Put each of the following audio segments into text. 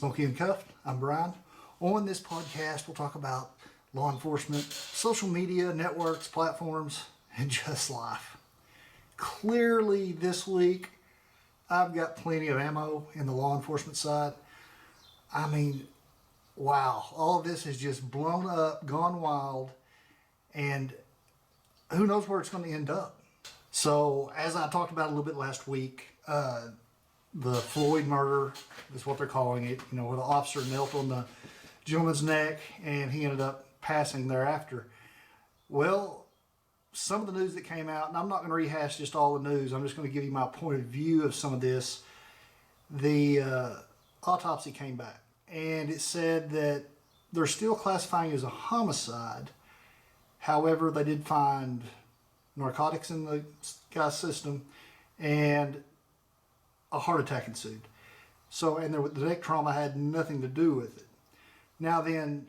Smokey Uncuffed. I'm Brian. On this podcast, we'll talk about law enforcement, social media, networks, platforms, and just life. Clearly, this week, I've got plenty of ammo in the law enforcement side. I mean, wow, all of this has just blown up, gone wild, and who knows where it's going to end up. So, as I talked about a little bit last week, the Floyd murder is what they're calling it, where the officer knelt on the gentleman's neck and he ended up passing thereafter. Well, some of the news that came out, and I'm not going to rehash just all the news, I'm just going to give you my point of view of some of this. The autopsy came back and it said that they're still classifying it as a homicide. However, they did find narcotics in the guy's system and a heart attack ensued. So, and the neck trauma had nothing to do with it. Now then,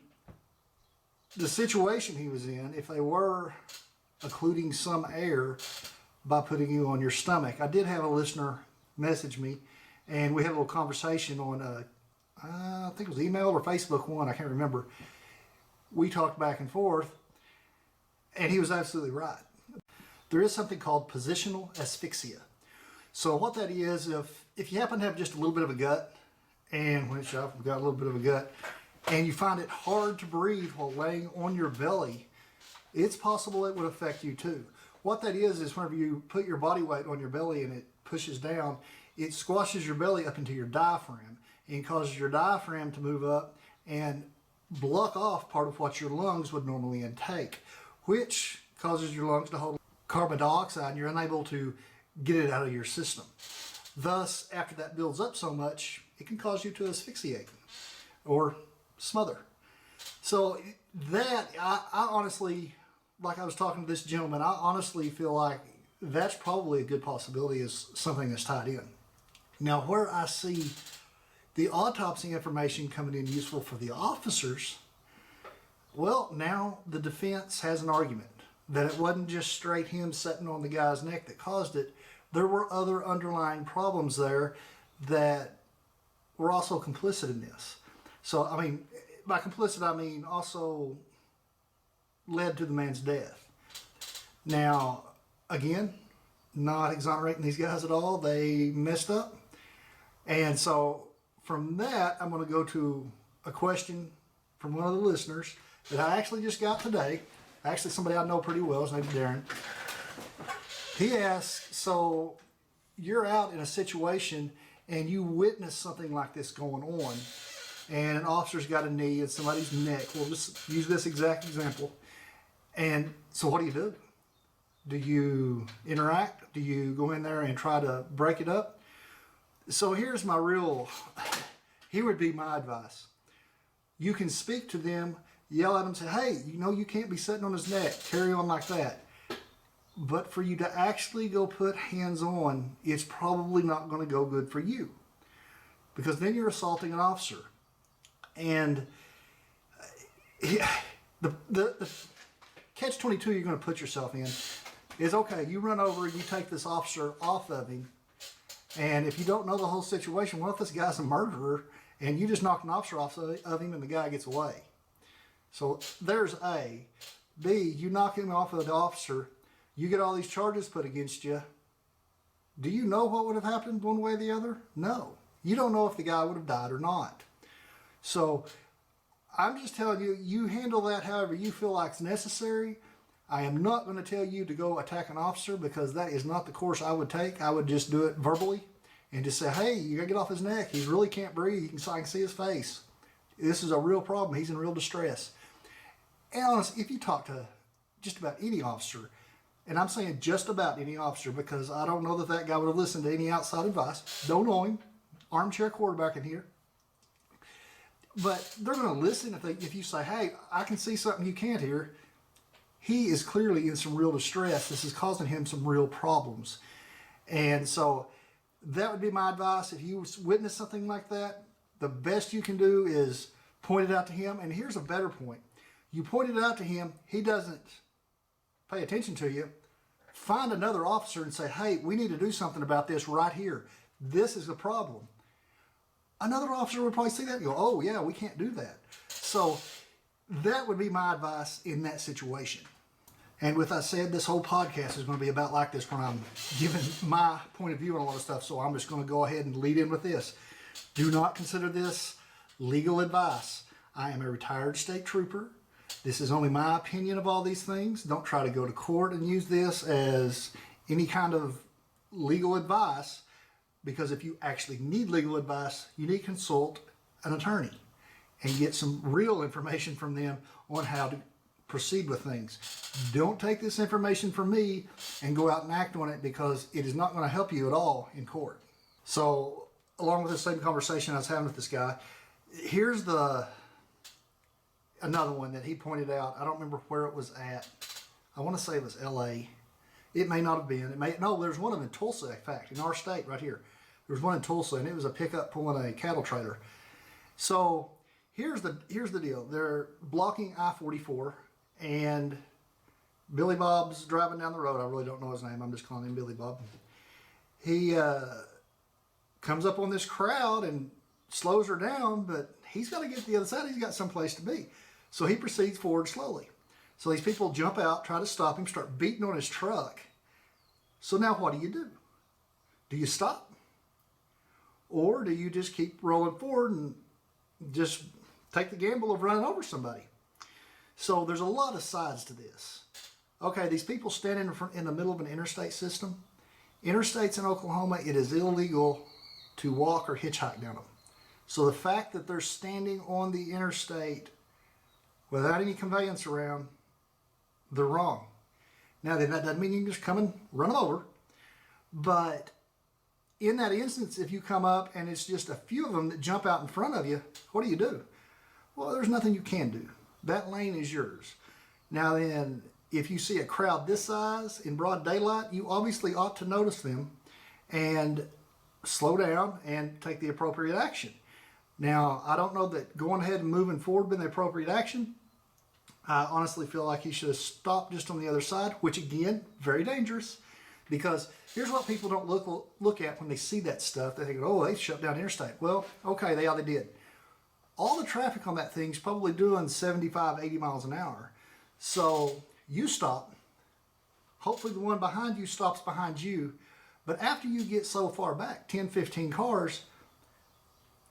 the situation he was in, if they were occluding some air by putting you on your stomach, I did have a listener message me, and we had a little conversation on, I think it was email or Facebook one, I can't remember. We talked back and forth, and he was absolutely right. There is something called positional asphyxia. So what that is, if you happen to have just a little bit of a gut, and which I've got a little bit of a gut, and you find it hard to breathe while laying on your belly, it's possible it would affect you too. What that is whenever you put your body weight on your belly and it pushes down, it squashes your belly up into your diaphragm and causes your diaphragm to move up and block off part of what your lungs would normally intake, which causes your lungs to hold carbon dioxide and you're unable to get it out of your system. Thus, after that builds up so much, it can cause you to asphyxiate or smother. So that, I honestly, like I was talking to this gentleman, I honestly feel like that's probably a good possibility is something that's tied in. Now, where I see the autopsy information coming in useful for the officers, well, now the defense has an argument that it wasn't just straight him sitting on the guy's neck that caused it. There were other underlying problems there that were also complicit in this. So, I mean, by complicit, I mean also led to the man's death. Now, again, not exonerating these guys at all. They messed up. And so from that, I'm going to go to a question from one of the listeners that I actually just got today. Actually, somebody I know pretty well. His name's Darren. He asks, so you're out in a situation and you witness something like this going on and an officer's got a knee in somebody's neck. We'll just use this exact example. And so what do? Do you interact? Do you go in there and try to break it up? So here's my here would be my advice. You can speak to them, yell at them, say, hey, you can't be sitting on his neck. Carry on like that. But for you to actually go put hands on, it's probably not going to go good for you. Because then you're assaulting an officer. And the catch-22 you're going to put yourself in is, okay, you run over, you take this officer off of him. And if you don't know the whole situation, what if this guy's a murderer and you just knock an officer off of him and the guy gets away? So there's A. B, you knock him off of the officer, you get all these charges put against you. Do you know what would have happened one way or the other? No. You don't know if the guy would have died or not. So I'm just telling you, you handle that however you feel like it's necessary. I am not going to tell you to go attack an officer because that is not the course I would take. I would just do it verbally and just say, hey, you got to get off his neck. He really can't breathe. I can see his face. This is a real problem. He's in real distress. And honestly, if you talk to just about any officer, and I'm saying just about any officer because I don't know that guy would have listened to any outside advice. Don't know him. Armchair quarterback in here. But they're going to listen if you say, hey, I can see something you can't hear. He is clearly in some real distress. This is causing him some real problems. And so that would be my advice. If you witness something like that, the best you can do is point it out to him. And here's a better point. You point it out to him. He doesn't pay attention to you. Find another officer and say, hey, we need to do something about this right here. This is a problem. another officer would probably see that and go, oh yeah, we can't do that. So that would be my advice in that situation. And with that said, this whole podcast is going to be about like this when I'm giving my point of view on a lot of stuff. So I'm just going to go ahead and lead in with this. Do not consider this legal advice. I am a retired state trooper. This is only my opinion of all these things. Don't try to go to court and use this as any kind of legal advice, because if you actually need legal advice, you need to consult an attorney and get some real information from them on how to proceed with things. Don't take this information from me and go out and act on it, because it is not going to help you at all in court. So along with the same conversation I was having with this guy, here's another one that he pointed out. I don't remember where it was at. I want to say it was LA. It may not have been. No, there's one of them in Tulsa, in fact, in our state right here. There was one in Tulsa, and it was a pickup pulling a cattle trailer. So here's the deal. They're blocking I-44, and Billy Bob's driving down the road. I really don't know his name. I'm just calling him Billy Bob. He comes up on this crowd and slows her down, but he's got to get to the other side. He's got someplace to be. So he proceeds forward slowly. So these people jump out, try to stop him, start beating on his truck. So now what do? Do you stop? Or do you just keep rolling forward and just take the gamble of running over somebody? So there's a lot of sides to this. Okay, these people standing in the middle of an interstate system. Interstates in Oklahoma, it is illegal to walk or hitchhike down them. So the fact that they're standing on the interstate without any conveyance around, they're wrong. Now, that doesn't mean you can just come and run them over. But in that instance, if you come up and it's just a few of them that jump out in front of you, what do? Well, there's nothing you can do. That lane is yours. Now then, if you see a crowd this size in broad daylight, you obviously ought to notice them and slow down and take the appropriate action. Now, I don't know that going ahead and moving forward been the appropriate action. I honestly feel like he should have stopped just on the other side, which again, very dangerous, because here's what people don't look at when they see that stuff. They think, oh, they shut down the interstate. Well, okay, they did. All the traffic on that thing's probably doing 75, 80 miles an hour. So you stop. Hopefully the one behind you stops behind you. But after you get so far back, 10, 15 cars,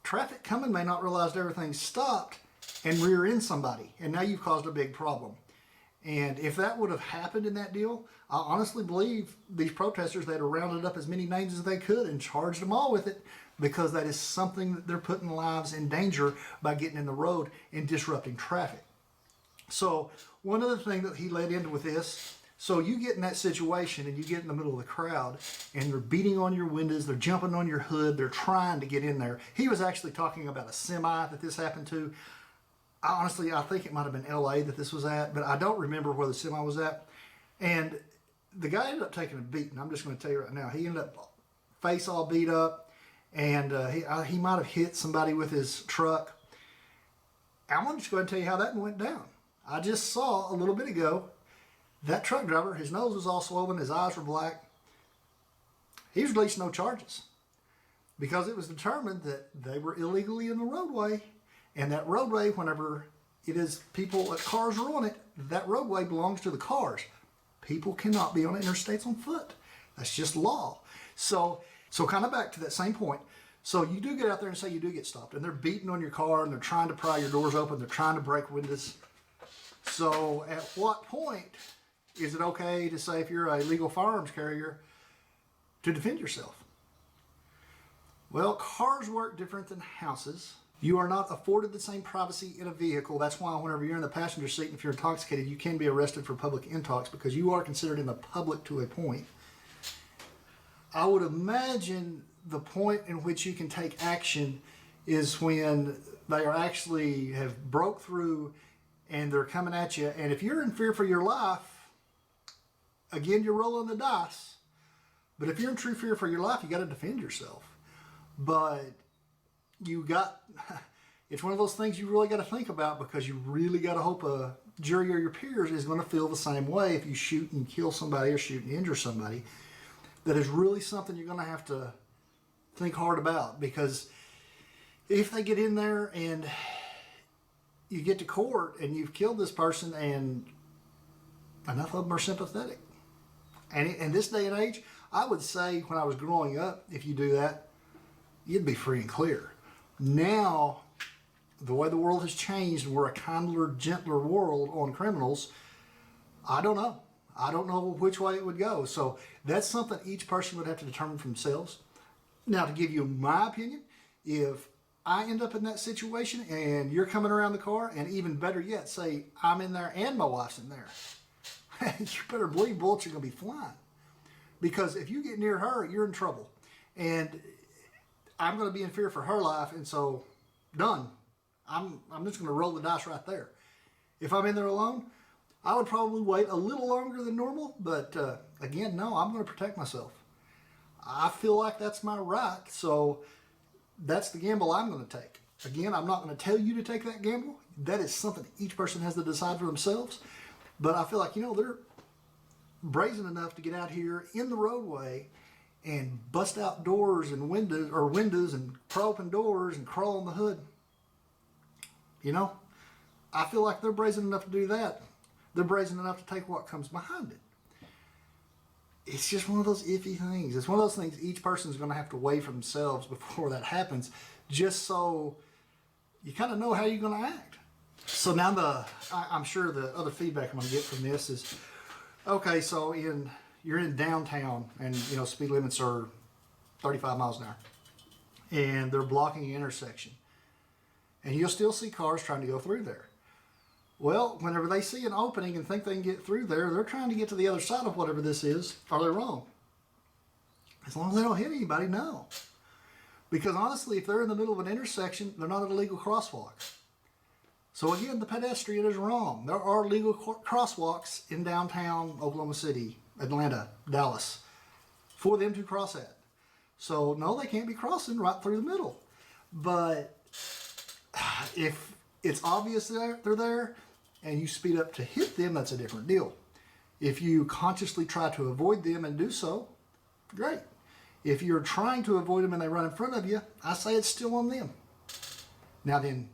traffic coming may not realize everything's stopped and rear end somebody, and now you've caused a big problem. And if that would have happened in that deal, I honestly believe these protesters, they'd have rounded up as many names as they could and charged them all with it, because that is something that they're putting lives in danger by getting in the road and disrupting traffic. So one other thing that he led into with this, so you get in that situation and you get in the middle of the crowd and they're beating on your windows, they're jumping on your hood, they're trying to get in there. He was actually talking about a semi that this happened to. Honestly, I think it might have been LA that this was at, but I don't remember where the semi was at. And the guy ended up taking a beating. I'm just going to tell you right now. He ended up face all beat up, and he might have hit somebody with his truck. I'm going to just go ahead and tell you how that went down. I just saw a little bit ago that truck driver, his nose was all swollen, his eyes were black. He was released no charges because it was determined that they were illegally in the roadway. And that roadway, whenever it is cars are on it, that roadway belongs to the cars. People cannot be on interstates on foot. That's just law. So kind of back to that same point. So you do get out there and say you do get stopped, and they're beating on your car, and they're trying to pry your doors open, they're trying to break windows. So at what point is it okay to say, if you're a legal firearms carrier, to defend yourself? Well, cars work different than houses. You are not afforded the same privacy in a vehicle. That's why whenever you're in the passenger seat and if you're intoxicated, you can be arrested for public intox, because you are considered in the public to a point. I would imagine the point in which you can take action is when they are actually have broke through and they're coming at you. And if you're in fear for your life, again, you're rolling the dice. But if you're in true fear for your life, you got to defend yourself. But it's one of those things you really got to think about, because you really got to hope a jury or your peers is going to feel the same way if you shoot and kill somebody or shoot and injure somebody. That is really something you're going to have to think hard about, because If they get in there and you get to court and you've killed this person, and enough of them are sympathetic. And in this day and age, I would say when I was growing up, if you do that, you'd be free and clear. Now, the way the world has changed, and we're a kinder, gentler world on criminals, I don't know. I don't know which way it would go. So that's something each person would have to determine for themselves. Now, to give you my opinion, if I end up in that situation and you're coming around the car, and even better yet, say I'm in there and my wife's in there, you better believe bullets are going to be flying. Because if you get near her, you're in trouble. And I'm going to be in fear for her life, and so done. I'm just going to roll the dice right there. If I'm in there alone, I would probably wait a little longer than normal, but again, no, I'm going to protect myself. I feel like that's my right, so that's the gamble I'm going to take. Again, I'm not going to tell you to take that gamble. That is something each person has to decide for themselves. But I feel like, they're brazen enough to get out here in the roadway and bust out doors and windows and pry open doors and crawl on the hood. I feel like they're brazen enough to do that. They're brazen enough to take what comes behind it. It's just one of those iffy things. It's one of those things each person's going to have to weigh for themselves before that happens, just so you kind of know how you're going to act. So now I'm sure the other feedback I'm going to get from this is, okay, so you're in downtown, and speed limits are 35 miles an hour, and they're blocking the intersection, and you'll still see cars trying to go through there. Well, whenever they see an opening and think they can get through there, they're trying to get to the other side of whatever this is. Are they wrong? As long as they don't hit anybody, no. Because honestly, if they're in the middle of an intersection, they're not at a legal crosswalk. So again, the pedestrian is wrong. There are legal crosswalks in downtown Oklahoma City, Atlanta, Dallas, for them to cross at. So no, they can't be crossing right through the middle. But if it's obvious they're there and you speed up to hit them, that's a different deal. If you consciously try to avoid them and do so, great. If you're trying to avoid them and they run in front of you, I say it's still on them. Now then,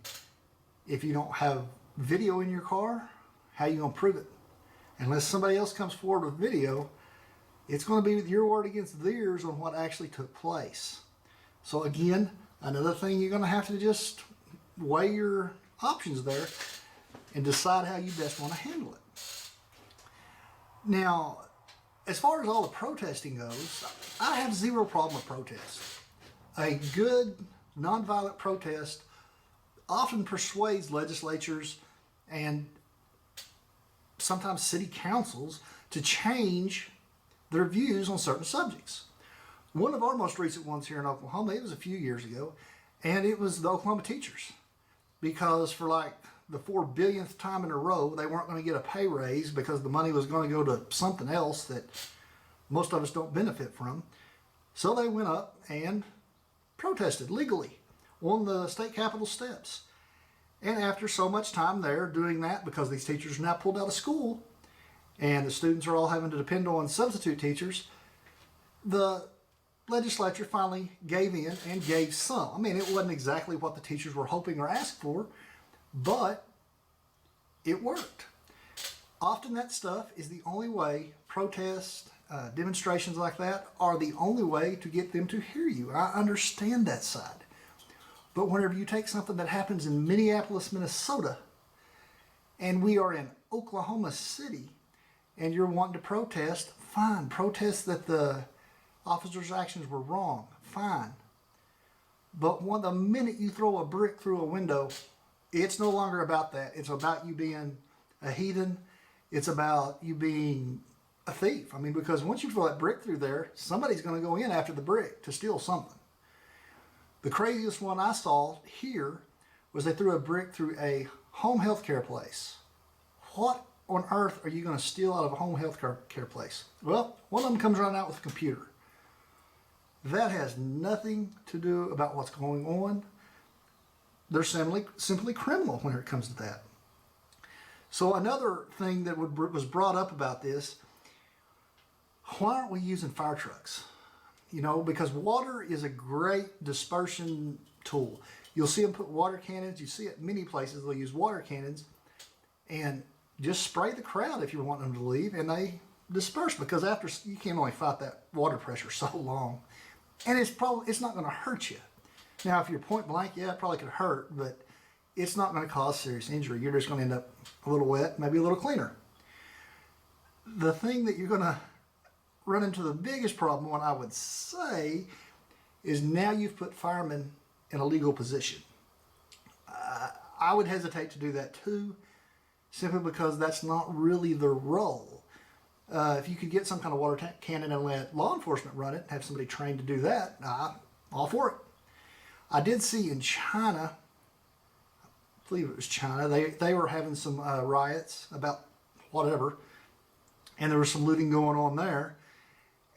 if you don't have video in your car, how are you going to prove it? Unless somebody else comes forward with video, it's going to be with your word against theirs on what actually took place. So again, another thing you're going to have to just weigh your options there and decide how you best want to handle it. Now, as far as all the protesting goes, I have zero problem with protests. A good nonviolent protest often persuades legislatures and sometimes city councils to change their views on certain subjects. One of our most recent ones here in Oklahoma, it was a few years ago, and it was the Oklahoma teachers. Because for like the 4 billionth time in a row, they weren't going to get a pay raise because the money was going to go to something else that most of us don't benefit from. So they went up and protested legally on the state capitol steps. And after so much time there doing that, because these teachers are now pulled out of school and the students are all having to depend on substitute teachers, the legislature finally gave in and gave some. I mean, it wasn't exactly what the teachers were hoping or asked for, but it worked. Often that stuff is the only way, protests, demonstrations like that are the only way to get them to hear you. I understand that side. But whenever you take something that happens in Minneapolis, Minnesota, and we are in Oklahoma City, and you're wanting to protest, fine. Protest that the officers' actions were wrong, fine. But the minute you throw a brick through a window, it's no longer about that. It's about you being a heathen. It's about you being a thief. I mean, because once you throw that brick through there, somebody's going to go in after the brick to steal something. The craziest one I saw here was they threw a brick through a home health care place. What on earth are you going to steal out of a home health care place? Well, one of them comes running out with a computer. That has nothing to do about what's going on. They're simply criminal when it comes to that. So another thing that was brought up about this, why aren't we using fire trucks? Because water is a great dispersion tool. You'll see them put water cannons. You see it many places. They'll use water cannons and just spray the crowd if you want them to leave, and they disperse, because after you can only fight that water pressure so long, and it's not going to hurt you. Now, if you're point blank, yeah, it probably could hurt, but it's not going to cause serious injury. You're just going to end up a little wet, maybe a little cleaner. The thing that you're going to run into the biggest problem on, I would say, is now you've put firemen in a legal position. I would hesitate to do that too, simply because that's not really their role. If you could get some kind of water cannon and let law enforcement run it, have somebody trained to do that, all for it. I did see in China, I believe it was China, they were having some riots about whatever, and there was some looting going on there,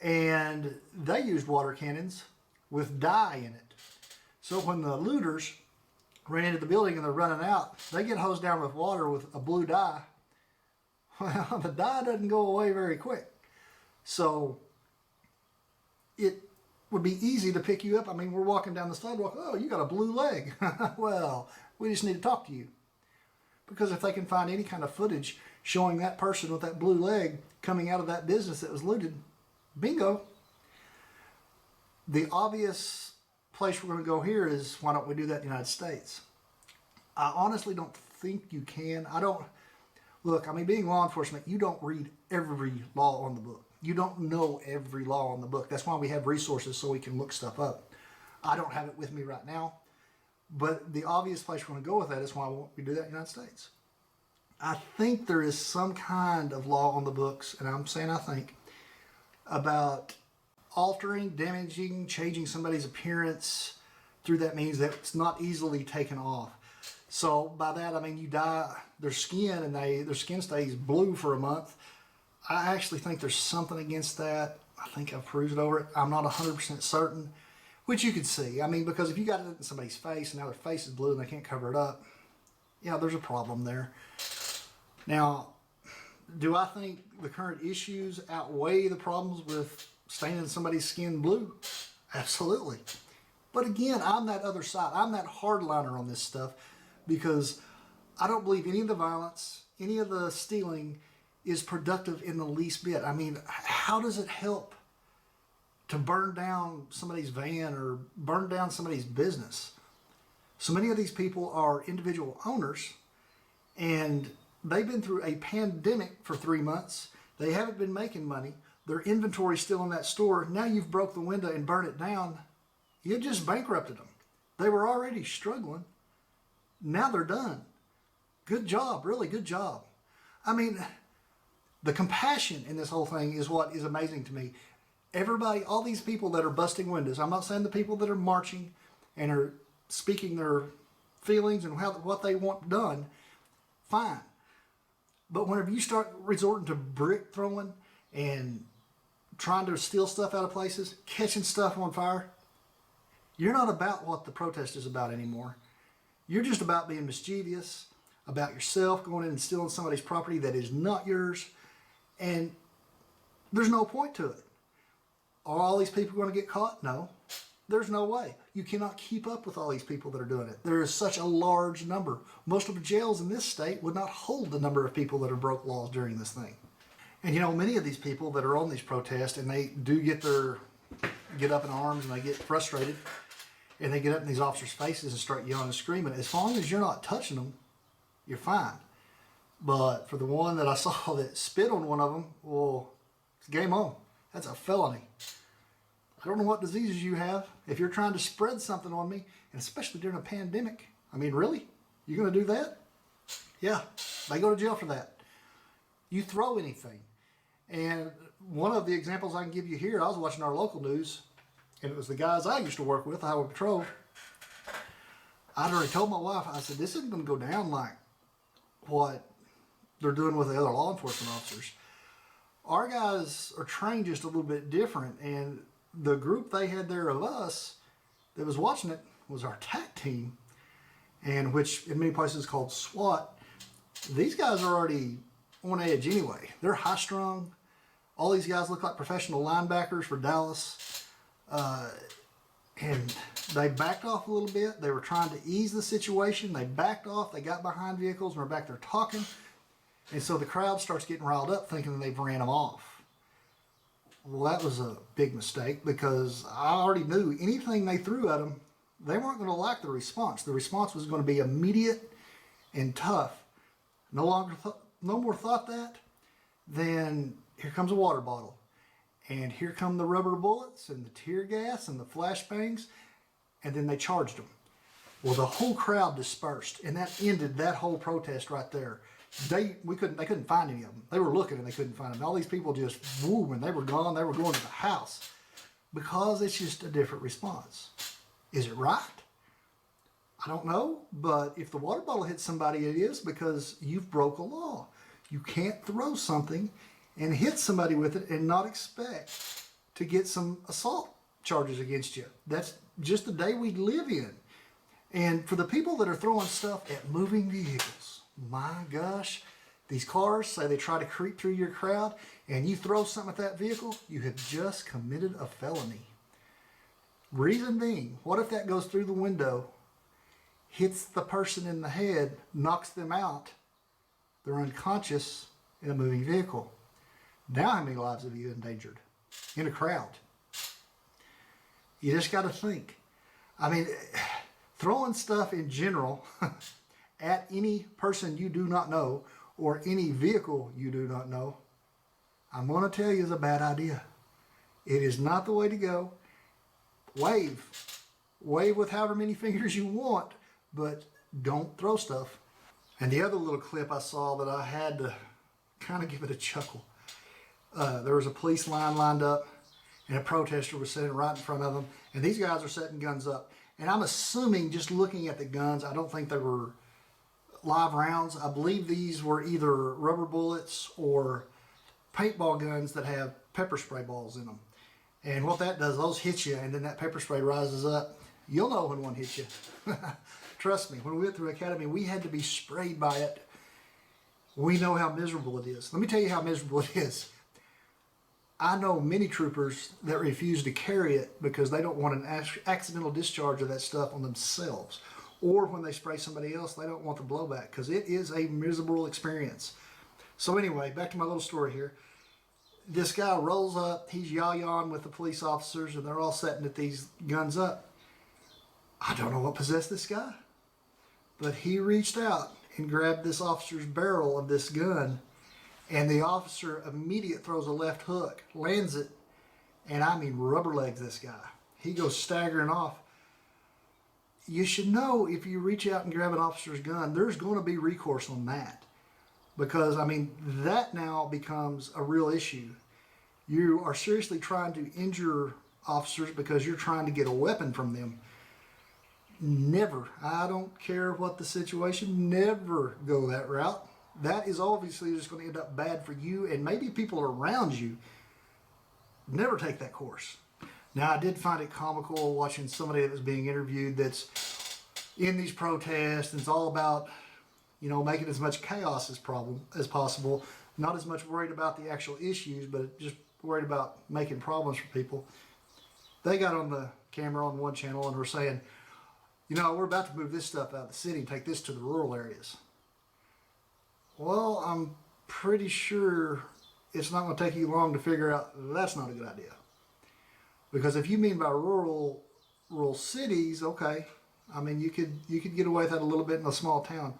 and they used water cannons with dye in it. So when the looters ran into the building and they're running out, they get hosed down with water with a blue dye. Well, the dye doesn't go away very quick. So it would be easy to pick you up. I mean, we're walking down the sidewalk. Oh, you got a blue leg. Well, we just need to talk to you. Because if they can find any kind of footage showing that person with that blue leg coming out of that business that was looted, bingo. The obvious place we're going to go here is, why don't we do that in the United States? I honestly don't think you can. Look, I mean, being law enforcement, you don't read every law on the book. You don't know every law on the book. That's why we have resources so we can look stuff up. I don't have it with me right now. But the obvious place we're going to go with that is, why won't we do that in the United States? I think there is some kind of law on the books, and I'm saying I think, about altering, damaging, changing somebody's appearance through that means that it's not easily taken off. So by that, I mean you dye their skin and their skin stays blue for a month. I actually think there's something against that. I think I've cruised over it. I'm not 100% certain, which you could see. I mean, because if you got it in somebody's face and now their face is blue and they can't cover it up, yeah, there's a problem there. Now, do I think the current issues outweigh the problems with staining somebody's skin blue? Absolutely. But again, I'm that other side. I'm that hardliner on this stuff, because I don't believe any of the violence, any of the stealing is productive in the least bit. I mean, how does it help to burn down somebody's van or burn down somebody's business? So many of these people are individual owners, and they've been through a pandemic for 3 months. They haven't been making money. Their inventory's still in that store. Now you've broke the window and burned it down. You just bankrupted them. They were already struggling. Now they're done. Good job, really good job. I mean, the compassion in this whole thing is what is amazing to me. Everybody, all these people that are busting windows, I'm not saying the people that are marching and are speaking their feelings and what they want done, fine. But whenever you start resorting to brick throwing and trying to steal stuff out of places, catching stuff on fire, you're not about what the protest is about anymore. You're just about being mischievous, about yourself, going in and stealing somebody's property that is not yours, and there's no point to it. Are all these people going to get caught? No. There's no way. You cannot keep up with all these people that are doing it. There is such a large number. Most of the jails in this state would not hold the number of people that have broke laws during this thing. And you know, many of these people that are on these protests, and they do get up in arms and they get frustrated, and they get up in these officers' faces and start yelling and screaming. As long as you're not touching them, you're fine. But for the one that I saw that spit on one of them, well, it's game on. That's a felony. I don't know what diseases you have. If you're trying to spread something on me, and especially during a pandemic, I mean, really? You're going to do that? Yeah, they go to jail for that. You throw anything. And one of the examples I can give you here, I was watching our local news, and it was the guys I used to work with, Highway Patrol. I'd already told my wife, I said, this isn't going to go down like what they're doing with the other law enforcement officers. Our guys are trained just a little bit different, and the group they had there of us that was watching it was our TAC team, and which in many places is called SWAT. These guys are already on edge anyway. They're high strung. All these guys look like professional linebackers for Dallas. And They backed off a little bit. They were trying to ease the situation. They backed off. They got behind vehicles and were back there talking. And so the crowd starts getting riled up thinking they've ran them off. Well, that was a big mistake because I already knew anything they threw at them, they weren't going to like the response. The response was going to be immediate and tough. No more thought that, then here comes a water bottle. And here come the rubber bullets and the tear gas and the flashbangs, and then they charged them. Well, the whole crowd dispersed, and that ended that whole protest right there. They couldn't find any of them. They were looking and they couldn't find them. All these people just woo, and they were gone. They were going to the house because it's just a different response. Is it right? I don't know, but if the water bottle hits somebody, it is because you've broke a law. You can't throw something and hit somebody with it and not expect to get some assault charges against you. That's just the day we live in. And for the people that are throwing stuff at moving vehicles, my gosh, these cars say they try to creep through your crowd, and you throw something at that vehicle, you have just committed a felony. Reason being, what if that goes through the window, hits the person in the head, knocks them out, they're unconscious in a moving vehicle. Now how many lives have you endangered in a crowd? You just got to think. I mean, throwing stuff in general at any person you do not know or any vehicle you do not know, I'm going to tell you is a bad idea. It is not the way to go. Wave. Wave with however many fingers you want, but don't throw stuff. And the other little clip I saw that I had to kind of give it a chuckle. There was a police line lined up, and a protester was sitting right in front of them, and these guys are setting guns up. And I'm assuming, just looking at the guns, I don't think they were live rounds. I believe these were either rubber bullets or paintball guns that have pepper spray balls in them. And what that does, those hit you, and then that pepper spray rises up. You'll know when one hits you. Trust me, when we went through academy, we had to be sprayed by it. We know how miserable it is. Let me tell you how miserable it is. I know many troopers that refuse to carry it because they don't want an accidental discharge of that stuff on themselves. Or when they spray somebody else, they don't want the blowback because it is a miserable experience. So anyway, back to my little story here. This guy rolls up, he's yah-yahing with the police officers, and they're all setting at these guns up. I don't know what possessed this guy, but he reached out and grabbed this officer's barrel of this gun, and the officer immediately throws a left hook, lands it, and I mean rubber legs this guy. He goes staggering off. You should know if you reach out and grab an officer's gun, there's going to be recourse on that. Because, I mean, that now becomes a real issue. You are seriously trying to injure officers because you're trying to get a weapon from them. Never, I don't care what the situation, never go that route. That is obviously just going to end up bad for you and maybe people around you. Never take that course. Now, I did find it comical watching somebody that was being interviewed that's in these protests, and it's all about, you know, making as much chaos as possible, not as much worried about the actual issues, but just worried about making problems for people. They got on the camera on one channel and were saying, you know, we're about to move this stuff out of the city and take this to the rural areas. Well, I'm pretty sure it's not going to take you long to figure out that's not a good idea. Because if you mean by rural cities, okay, I mean, you could get away with that a little bit in a small town.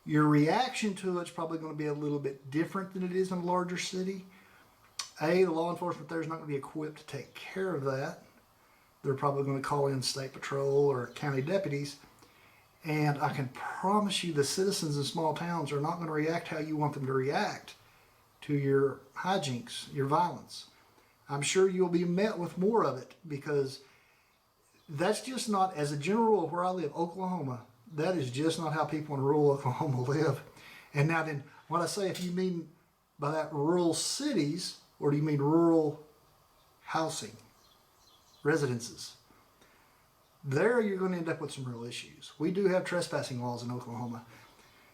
Your reaction to it's probably going to be a little bit different than it is in a larger city. The law enforcement there is not going to be equipped to take care of that. They're probably going to call in state patrol or county deputies. And I can promise you the citizens in small towns are not going to react how you want them to react to your hijinks, your violence. I'm sure you'll be met with more of it because that's just not, as a general rule where I live, Oklahoma, that is just not how people in rural Oklahoma live. And now then, when I say, if you mean by that rural cities, or do you mean rural housing, residences? There you're going to end up with some real issues. We do have trespassing laws in Oklahoma.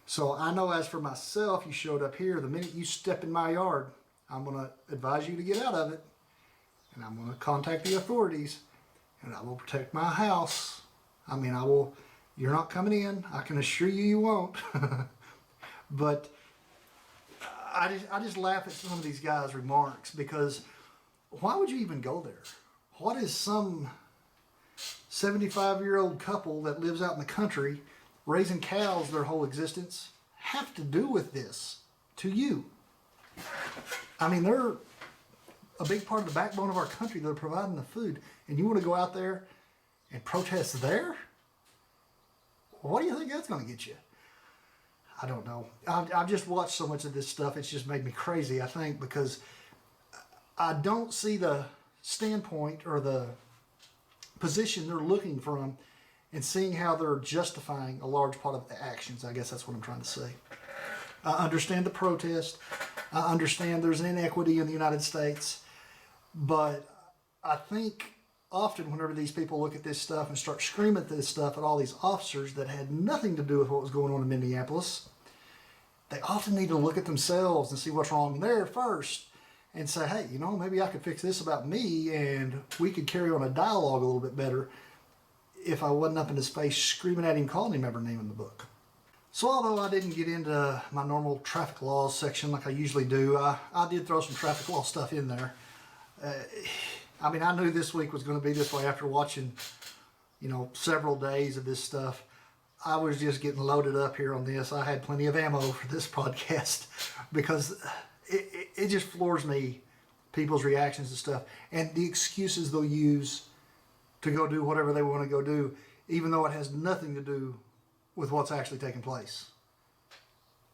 So I know as for myself, you showed up here, the minute you step in my yard, I'm going to advise you to get out of it. And I'm going to contact the authorities. and I will protect my house. I mean, you're not coming in. I can assure you, you won't. But I just laugh at some of these guys' remarks, because why would you even go there? What is some 75-year-old couple that lives out in the country raising cows their whole existence have to do with this to you? I mean, they're a big part of the backbone of our country. They're providing the food, and you want to go out there and protest there? What do you think that's going to get you? I don't know. I've just watched so much of this stuff. It's just made me crazy, I think, because I don't see the standpoint or the position they're looking from and seeing how they're justifying a large part of the actions. I guess that's what I'm trying to say. I understand the protest. I understand there's an inequity in the United States. But I think often whenever these people look at this stuff and start screaming at this stuff at all these officers that had nothing to do with what was going on in Minneapolis, they often need to look at themselves and see what's wrong there first and say, hey, you know, maybe I could fix this about me, and we could carry on a dialogue a little bit better if I wasn't up in his face screaming at him, calling him every name in the book. So although I didn't get into my normal traffic laws section like I usually do, I did throw some traffic law stuff in there. I mean, I knew this week was going to be this way after watching, you know, several days of this stuff. I was just getting loaded up here on this. I had plenty of ammo for this podcast because it just floors me, people's reactions to stuff and the excuses they'll use to go do whatever they want to go do, even though it has nothing to do with what's actually taking place.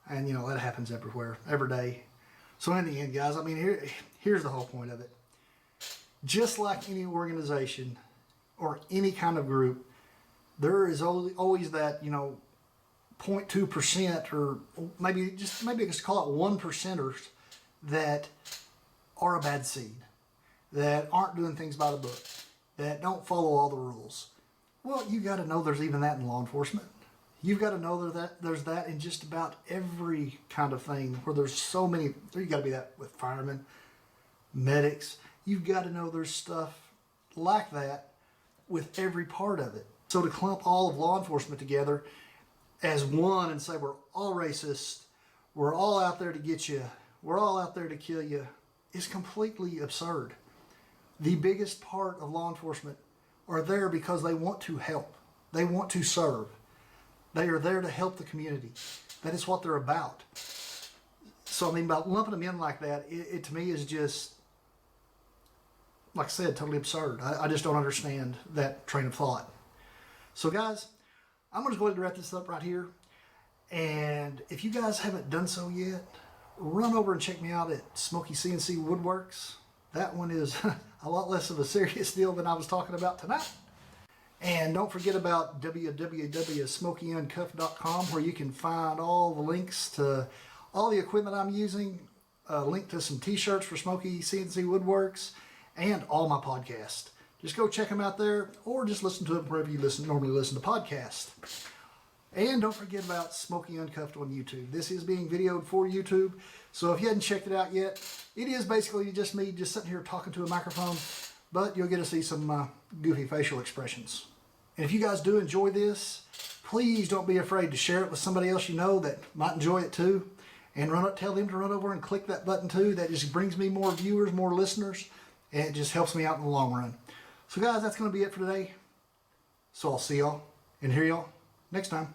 And, you know, that happens everywhere, every day. So in the end, guys, I mean, here's the whole point of it. Just like any organization or any kind of group, there is always that, you know, 0.2% or maybe just call it 1%ers that are a bad seed, that aren't doing things by the book, that don't follow all the rules. Well, you got to know there's even that in law enforcement. You've got to know that there's that in just about every kind of thing where there's so many. You got to be that with firemen, medics. You've got to know there's stuff like that with every part of it. So to clump all of law enforcement together as one and say we're all racist, we're all out there to get you, we're all out there to kill you, is completely absurd. The biggest part of law enforcement are there because they want to help. They want to serve. They are there to help the community. That is what they're about. So, I mean, by lumping them in like that, it to me is just, like I said, totally absurd. I just don't understand that train of thought. So, guys, I'm going to go ahead and wrap this up right here. And if you guys haven't done so yet, run over and check me out at Smokey CNC Woodworks. That one is a lot less of a serious deal than I was talking about tonight. And don't forget about www.smokeyuncuffed.com, where you can find all the links to all the equipment I'm using, a link to some t-shirts for Smokey CNC Woodworks, and all my podcasts. Just go check them out there, or just listen to them wherever you normally listen to podcasts. And don't forget about Smokey Uncuffed on YouTube. This is being videoed for YouTube, so if you hadn't checked it out yet, it is basically just me just sitting here talking to a microphone, but you'll get to see some goofy facial expressions. And if you guys do enjoy this, please don't be afraid to share it with somebody else you know that might enjoy it too. And tell them to run over and click that button too. That just brings me more viewers, more listeners, and it just helps me out in the long run. So guys, that's going to be it for today. So I'll see y'all and hear y'all next time.